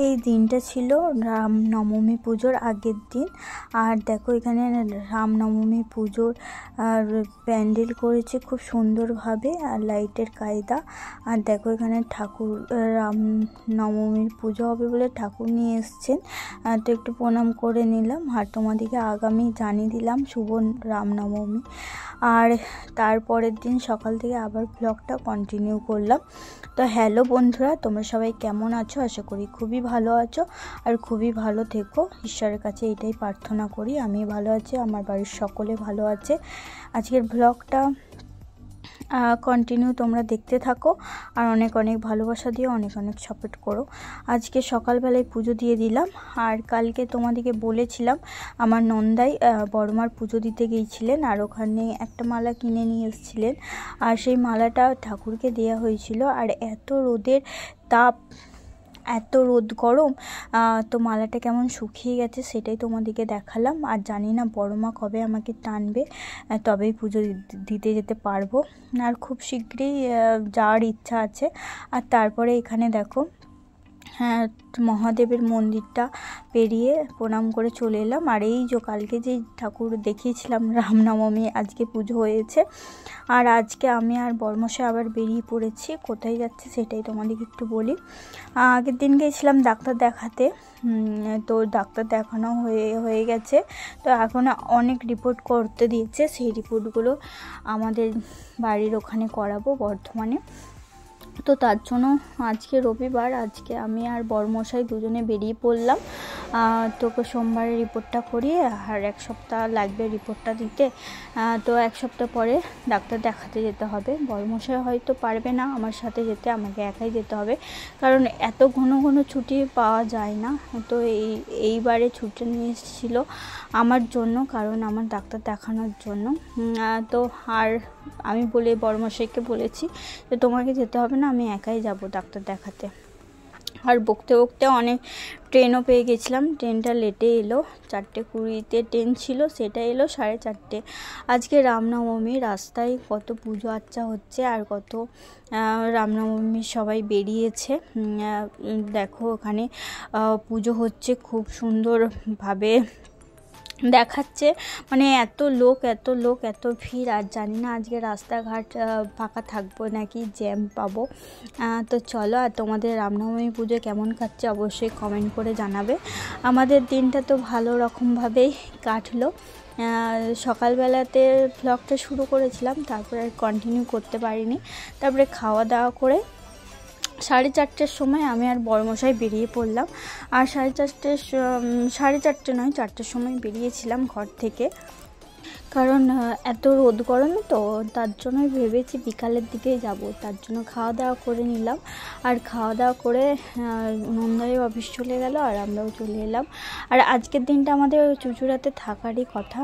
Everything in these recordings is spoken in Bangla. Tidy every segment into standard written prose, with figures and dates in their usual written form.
এই দিনটা ছিল রামনবমী পুজোর আগের দিন। আর দেখো এখানে রামনবমী পুজোর প্যান্ডেল করেছে খুব সুন্দরভাবে, আর লাইটের কায়দা। আর দেখো এখানে ঠাকুর, রামনবমীর পুজো হবে বলে ঠাকুর নিয়ে এসছেন, তো একটু প্রণাম করে নিলাম। আর তোমাদেরকে আগামী জানিয়ে দিলাম শুভ রামনবমী। আর তারপরের দিন সকাল থেকে আবার ব্লগটা কন্টিনিউ করলাম। তো হ্যালো বন্ধুরা, তোমরা সবাই কেমন আছো? আশা করি খুবই ভালো আছো আর খুবই ভালো থেকো। ঈশ্বরের কাছে এটাই প্রার্থনা করি আমি ভালো আছি, আমার বাড়ির সকলে ভালো আছে। আজকের ব্লগটা কন্টিনিউ তোমরা দেখতে থাকো আর অনেক অনেক ভালোবাসা দিও, অনেক অনেক সাপোর্ট করো। আজকে সকালবেলায় পুজো দিয়ে দিলাম। আর কালকে তোমাদেরকে বলেছিলাম আমার নন্দাই বড়মার পুজো দিতে গিয়েছিলেন, আর ওখানে একটা মালা কিনে নিয়ে এসেছিলেন, আর সেই মালাটা ঠাকুরকে দেওয়া হয়েছিল। আর এত রোদের তাপ, এত রোদ গরম, তো মালাটা কেমন শুকিয়ে গেছে সেটাই তোমাদেরকে দেখালাম। আর জানি না বড়মা কবে আমাকে টানবে, তবেই পুজো দিতে যেতে পারবো। আর খুব শীঘ্রই যাওয়ার ইচ্ছা আছে। আর তারপরে এখানে দেখো মহাদেবের মন্দিরটা পেরিয়ে প্রণাম করে চলে এলাম। আর এই যে কালকে যে ঠাকুর দেখিয়েছিলাম রামনবমী, আজকে পুজো হয়েছে। আর আজকে আমি আর বর্মশাই আবার বেরিয়ে পড়েছি। কোথায় যাচ্ছে সেটাই তোমাদেরকে একটু বলি। আগের দিন গিয়েছিলাম ডাক্তার দেখাতে, তো ডাক্তার দেখানো হয়ে গেছে। তো এখন অনেক রিপোর্ট করতে দিয়েছে, সেই রিপোর্টগুলো আমাদের বাড়ির ওখানে করাবো বর্ধমানে। তো তার জন্য আজকে রবিবার, আজকে আমি আর বড়মশাই দুজনে বেরিয়ে পড়লাম। তোকে সোমবারে রিপোর্টটা করিয়ে, আর এক সপ্তাহ লাগবে রিপোর্টটা দিতে। তো এক সপ্তাহ পরে ডাক্তার দেখাতে যেতে হবে। বড়মশাই হয়তো পারবে না আমার সাথে যেতে, আমাকে একাই যেতে হবে, কারণ এত ঘন ঘন ছুটি পাওয়া যায় না। তো এইবারে ছুটি নিয়ে এসেছিলো আমার জন্য, কারণ আমার ডাক্তার দেখানোর জন্য। তো আর আমি বড়মশাইকে বলেছি যে তোমাকে যেতে হবে না, আমি একাই যাব ডাক্তার দেখাতে। আর বকতে বকতে অনেক ট্রেনও পেয়ে গেছিলাম। ট্রেনটা লেটে এলো, 4:20 ট্রেন ছিল, সেটা এলো 4:30। আজকে রামনবমী, রাস্তায় কত পুজো আর্চা হচ্ছে, আর কত রামনবমী সবাই বেরিয়েছে। দেখো ওখানে পুজো হচ্ছে, খুব সুন্দরভাবে দেখাচ্ছে, মানে এত লোক এত ভিড়। আর জানি না আজকে রাস্তাঘাট ফাঁকা থাকবো নাকি জ্যাম পাবো। তো চলো, আর তোমাদের রামনবমী পুজো কেমন কাটছে অবশ্যই কমেন্ট করে জানাবে। আমাদের দিনটা তো ভালো রকমভাবেই কাটলো। সকালবেলাতে ব্লগটা শুরু করেছিলাম, তারপরে আর কন্টিনিউ করতে পারিনি। তারপরে খাওয়া দাওয়া করে 4:30 সময় আমি আর বড়মশাই বেরিয়ে পড়লাম। আর 4:30 নয়, 4টার সময় বেরিয়েছিলাম ঘর থেকে, কারণ এত রোদ গরমে তো তার জন্যই ভেবেছি বিকালের দিকেই যাব। তার জন্য খাওয়া দাওয়া করে নিলাম। আর খাওয়া দাওয়া করে নন্দাই অফিস চলে গেল, আর আমরাও চলে এলাম। আর আজকের দিনটা আমাদের চুঁচুড়াতে থাকারই কথা,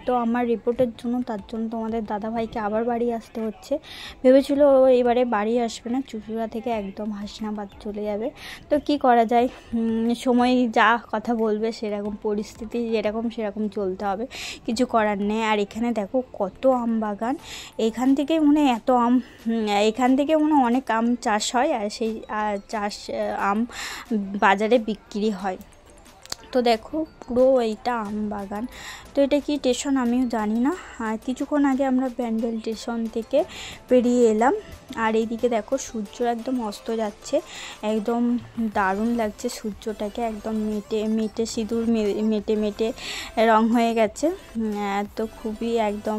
তো আমার রিপোর্টের জন্য, তার জন্য তোমাদের দাদাভাইকে আবার বাড়ি আসতে হচ্ছে। ভেবেছিল এবারে বাড়ি আসবে না, চুঁচুড়া থেকে একদম হাসনাবাদ চলে যাবে। তো কি করা যায়, সময় যা কথা বলবে সেরকম, পরিস্থিতি যেরকম সেরকম চলতে হবে, কিছু করার নেই। আর এখানে দেখো কত আম বাগান, এখান থেকে মনে অনেক আম চাষ হয়, আর সেই আম বাজারে বিক্রি হয়। তো দেখো পুরো এইটা আম বাগান। তো এটা কি স্টেশন আমিও জানি না। আর কিছুক্ষণ আগে আমরা ব্যান্ডেল স্টেশন থেকে পেরিয়ে এলাম। আর এইদিকে দেখো সূর্য একদম অস্ত যাচ্ছে, একদম দারুণ লাগছে সূর্যটাকে, একদম মেটে সিঁদুর মেটে রং হয়ে গেছে। তো খুবই একদম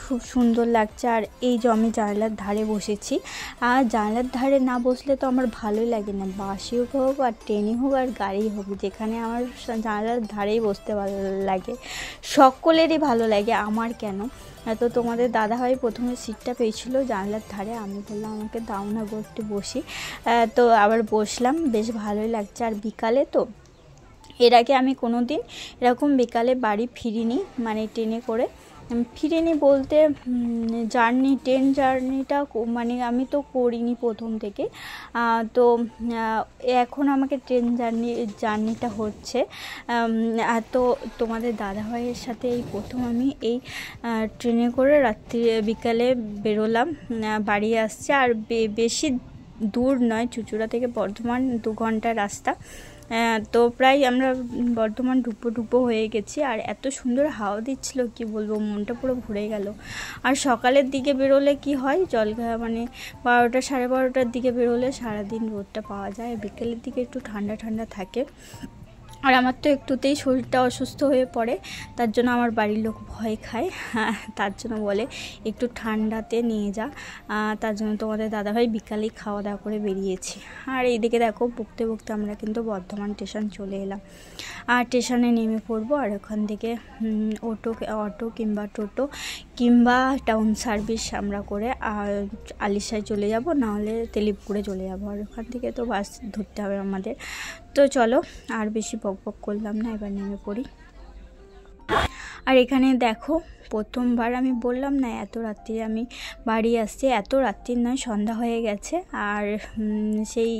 খুব সুন্দর লাগছে। আর এই যে আমি জানলার ধারে বসেছি, আর জানলার ধারে না বসলে তো আমার ভালোই লাগে না, বাসই হোক আর ট্রেনই হোক আর গাড়ি হোক, যেখানে আমার জানলার ধারেই বসতে ভালো লাগে। সকলেরই ভালো লাগে, আমার কেন। তো তোমাদের দাদাভাই প্রথমে সিটটা পেয়েছিল জানলার ধারে, আমি বললাম আমাকে দাও না গো একটু বসি। তো আবার বসলাম, বেশ ভালোই লাগছে। আর বিকালে তো এর আগে আমি কোনো দিন এরকম বিকালে বাড়ি ফিরিনি, মানে ট্রেনে করে ফিরিনি বলতে ট্রেন জার্নিটা মানে আমি তো করিনি প্রথম থেকে। তো এখন আমাকে ট্রেন জার্নিটা হচ্ছে। তো তোমাদের দাদাভাইয়ের সাথে এই প্রথম আমি এই ট্রেনে করে বিকালে বেরোলাম, বাড়ি আসছে। আর বেশি দূর নয়, চুঁচুড়া থেকে বর্ধমান 2 ঘন্টার রাস্তা। তো প্রায় আমরা বর্ধমান ডুবো হয়ে গেছি। আর এত সুন্দর হাওয়া দিচ্ছিল কি বলবো, মনটা পুরো ভরে গেল। আর সকালের দিকে বেরোলে কি হয়, মানে 12টা 12:30টার দিকে বেরোলে সারাদিন রোদটা পাওয়া যায়, বিকেলের দিকে একটু ঠান্ডা ঠান্ডা থাকে। আর আমার তো একটুতেই শরীরটা অসুস্থ হয়ে পড়ে, তার জন্য আমার বাড়ির লোক ভয় খায়, তার জন্য বলে একটু ঠান্ডাতে নিয়ে যা। তার জন্য তোমাদের দাদাভাই বিকালেই খাওয়া দাওয়া করে বেরিয়েছি। আর এইদিকে দেখো বকতে বকতে আমরা কিন্তু বর্ধমান স্টেশন চলে এলাম। আর স্টেশনে নেমে পড়বো, আর ওখান থেকে অটো কিংবা টোটো কিংবা টাউন সার্ভিস আমরা করে আলিশায় চলে যাব, নাহলে তেলিপুরে চলে যাব। আর ওখান থেকে তো বাস ধরতে হবে আমাদের। তো চলো আর বেশি বকবক করলাম না, এবার নেমে পড়ি। আর এখানে দেখো প্রথমবার আমি বললাম না এত রাত্রি আমি বাড়ি আসছি, এত রাত্রির নয়, সন্ধ্যা হয়ে গেছে। আর সেই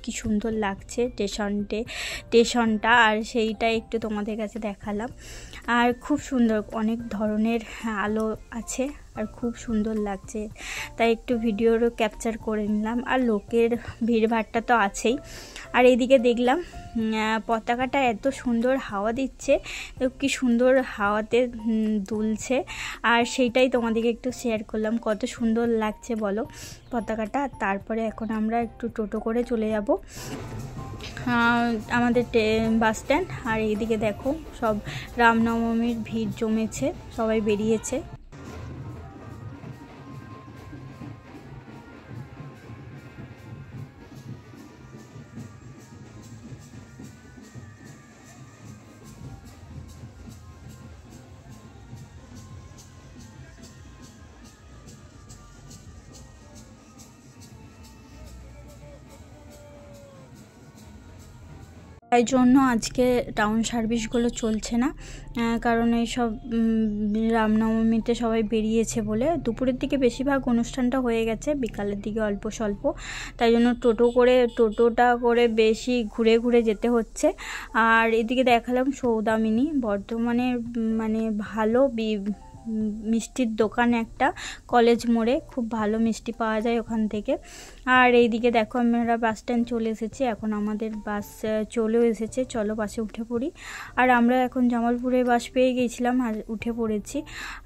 কি সুন্দর লাগছে স্টেশনটা, আর সেইটা একটু তোমাদের কাছে দেখালাম। আর খুব সুন্দর, অনেক ধরনের আলো আছে আর খুব সুন্দর লাগছে, তাই একটু ভিডিওরও ক্যাপচার করে নিলাম। আর লোকের ভিড়ভাড়টা তো আছেই। আর এইদিকে দেখলাম পতাকাটা এত সুন্দর হাওয়া দিচ্ছে, কি সুন্দর হাওয়াতে দুলছে, আর সেইটাই তোমাদেরকে একটু শেয়ার করলাম, কত সুন্দর লাগছে বলো পতাকাটা। তারপরে এখন আমরা একটু টোটো করে চলে যাব আমাদের বাস স্ট্যান্ড। আর এইদিকে দেখো সব রামনবমীর ভিড় জমেছে, সবাই বেরিয়েছে। তাই জন্য আজকে টাউন সার্ভিসগুলো চলছে না, কারণ এইসব রামনবমীতে সবাই বেরিয়েছে বলে। দুপুরের দিকে বেশিরভাগ অনুষ্ঠানটা হয়ে গেছে, বিকালের দিকে অল্প স্বল্প, তাই জন্য টোটোটা করে বেশি ঘুরে ঘুরে যেতে হচ্ছে। আর এদিকে দেখালাম সৌদামিনী, বর্ধমানে মানে ভালো মিষ্টির দোকান একটা, কলেজ মোড়ে খুব ভালো মিষ্টি পাওয়া যায় ওখান থেকে। আর এইদিকে দেখো আমরা বাস স্ট্যান্ড চলে এসেছি, এখন আমাদের বাস চলেও এসেছে, চলো বাসে উঠে পড়ি। আর আমরা এখন জামালপুরে বাস পেয়ে গিয়েছিলাম আর উঠে পড়েছি।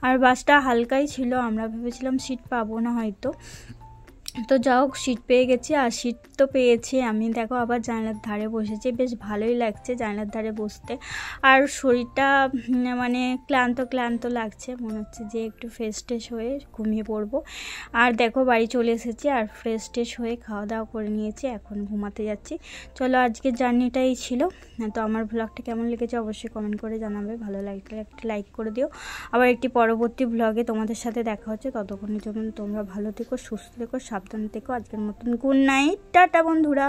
আর বাসটা হালকাই ছিল, আমরা ভেবেছিলাম সিট পাবো না হয়তো, তো যাও সিট পেয়ে গেছি। আর সিট তো পেয়েছি আমি, দেখো আবার জানলার ধারে বসেছি, বেশ ভালোই লাগছে জানলার ধারে বসতে। আর শরীরটা মানে ক্লান্ত লাগছে, মনে হচ্ছে যে একটু ফ্রেশ হয়ে ঘুমিয়ে পড়বো। আর দেখো বাড়ি চলে এসেছি, আর ফ্রেশ হয়ে খাওয়া দাওয়া করে নিয়েছি, এখন ঘুমাতে যাচ্ছি। চলো আজকের জার্নিটাই ছিল। তো আমার ব্লগটা কেমন লেগেছে অবশ্যই কমেন্ট করে জানাবে, ভালো লাগলে একটা লাইক করে দিও। আবার একটি পরবর্তী ব্লগে তোমাদের সাথে দেখা হচ্ছে, ততক্ষণের জন্য তোমরা ভালো থেকো, সুস্থ থেকো, সাবধান থেকো। আজকের মতন গুড নাইট, টাটা বন্ধুরা।